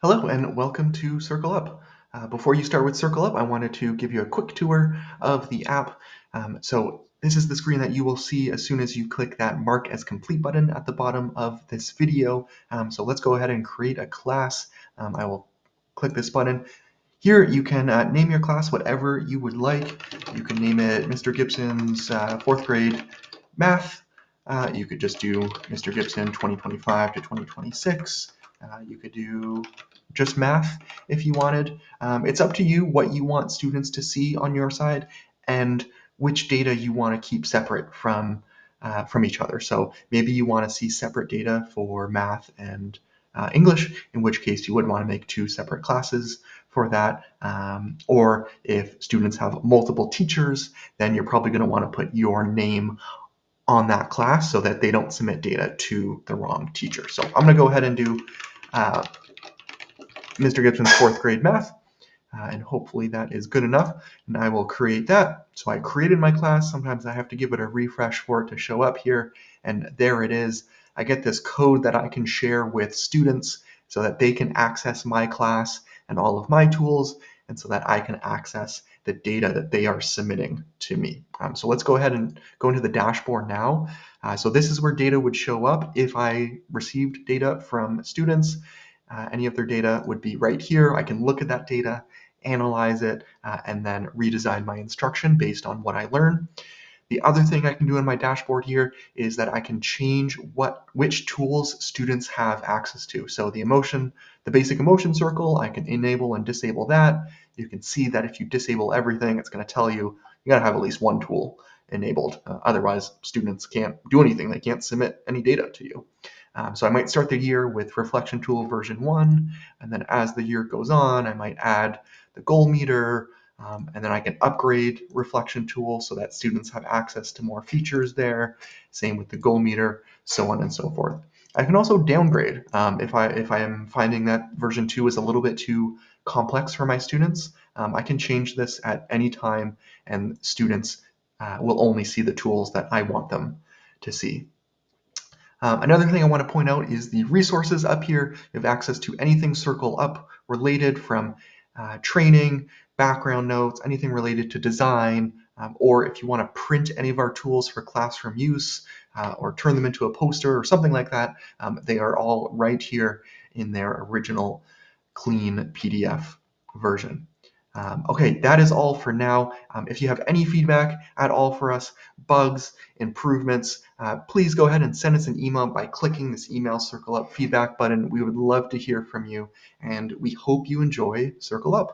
Hello and welcome to Circle Up. Before you start with Circle Up, I wanted to give you a quick tour of the app. So this is the screen that you will see as soon as you click that Mark as Complete button at the bottom of this video. So let's go ahead and create a class. I will click this button. Here you can name your class whatever you would like. You can name it Mr. Gibson's fourth grade math. You could just do Mr. Gibson 2025 to 2026. You could do just math if you wanted. It's up to you what you want students to see on your side and which data you want to keep separate from each other. So maybe you want to see separate data for math and English, in which case you would want to make two separate classes for that. Or if students have multiple teachers, then you're probably going to want to put your name on that class so that they don't submit data to the wrong teacher. So I'm going to go ahead and do Mr. Gibson's fourth grade math, and hopefully that is good enough, and I will create that. So I created my class. Sometimes I have to give it a refresh for it to show up here, and there it is. I get this code that I can share with students so that they can access my class and all of my tools, and so that I can access the data that they are submitting to me. So let's go ahead and go into the dashboard now. So this is where data would show up if I received data from students. Any of their data would be right here. I can look at that data, analyze it, and then redesign my instruction based on what I learn. The other thing I can do in my dashboard here is that I can change which tools students have access to. So the basic emotion circle, I can enable and disable that. You can see that if you disable everything, it's going to tell you gotta have at least one tool enabled. Otherwise, students can't do anything. They can't submit any data to you. So I might start the year with Reflection Tool version 1, and then as the year goes on, I might add the goal meter, and then I can upgrade Reflection Tool so that students have access to more features there. Same with the goal meter, so on and so forth. I can also downgrade if I am finding that version 2 is a little bit too complex for my students. I can change this at any time, and students will only see the tools that I want them to see. Another thing I want to point out is the resources up here. You have access to anything Circle Up related, from training, background notes, anything related to design, or if you want to print any of our tools for classroom use or turn them into a poster or something like that, they are all right here in their original clean PDF version. Okay, that is all for now. If you have any feedback at all for us, bugs, improvements, please go ahead and send us an email by clicking this email Circle Up feedback button. We would love to hear from you, and we hope you enjoy Circle Up.